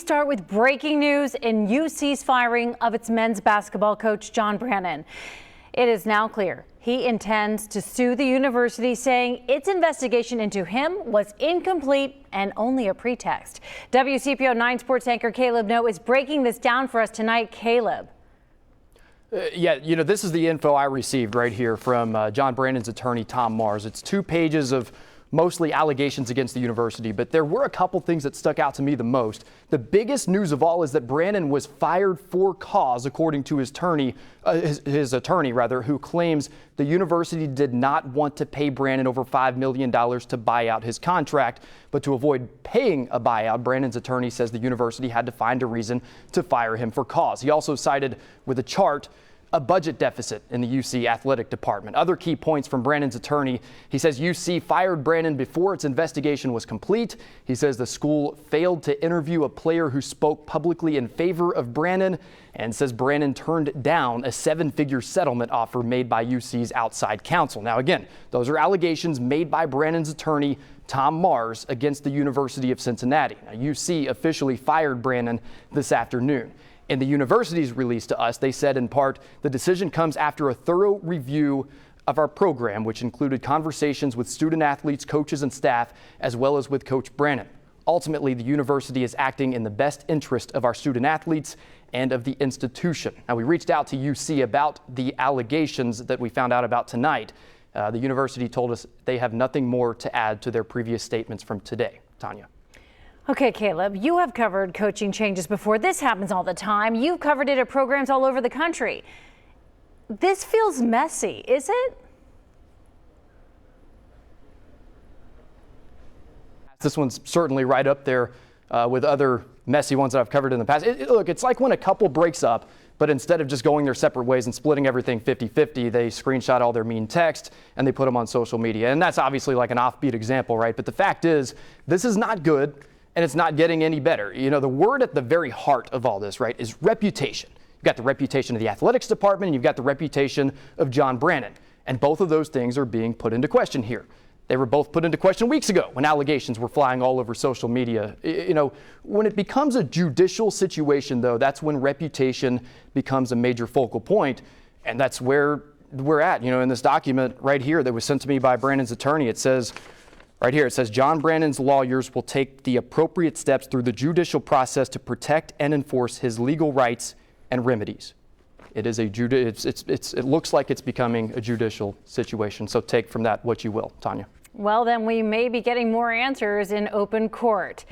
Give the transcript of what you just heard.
start with breaking news in UC's firing of its men's basketball coach, John Brannen. It is now clear he intends to sue the university, saying its investigation into him was incomplete and only a pretext. WCPO 9 sports anchor Caleb Noe is breaking this down for us tonight. Caleb. This is the info I received right here from John Brannen's attorney, Tom Mars. It's 2 pages of mostly allegations against the university, but there were a couple things that stuck out to me the most. The biggest news of all is that Brannen was fired for cause, according to his attorney, who claims the university did not want to pay Brannen over $5 million to buy out his contract. But to avoid paying a buyout, Brannen's attorney says the university had to find a reason to fire him for cause. He also cited with a chart a budget deficit in the UC athletic department. Other key points from Brannen's attorney: he says UC fired Brannen before its investigation was complete. He says the school failed to interview a player who spoke publicly in favor of Brannen, and says Brannen turned down a 7-figure settlement offer made by UC's outside counsel. Now, again, those are allegations made by Brannen's attorney, Tom Mars, against the University of Cincinnati. Now, UC officially fired Brannen this afternoon. In the university's release to us, they said in part, the decision comes after a thorough review of our program, which included conversations with student athletes, coaches, and staff, as well as with Coach Brannen. Ultimately, the university is acting in the best interest of our student athletes and of the institution. Now, we reached out to UC about the allegations that we found out about tonight. The university told us they have nothing more to add to their previous statements from today. Tanya. Okay, Caleb, you have covered coaching changes before. This happens all the time. You've covered it at programs all over the country. This feels messy, is it? This one's certainly right up there with other messy ones that I've covered in the past. Look, it's like when a couple breaks up, but instead of just going their separate ways and splitting everything 50-50, they screenshot all their mean text and they put them on social media. And that's obviously like an offbeat example, right? But the fact is, this is not good. And it's not getting any better. You know, the word at the very heart of all this, right, is reputation. You've got the reputation of the athletics department, and you've got the reputation of John Brannen. And both of those things are being put into question here. They were both put into question weeks ago when allegations were flying all over social media. You know, when it becomes a judicial situation, though, that's when reputation becomes a major focal point. And that's where we're at. You know, in this document right here that was sent to me by Brannen's attorney, it says, right here, it says John Brannen's lawyers will take the appropriate steps through the judicial process to protect and enforce his legal rights and remedies. It is it looks like it's becoming a judicial situation. So take from that what you will, Tanya. Well, then we may be getting more answers in open court.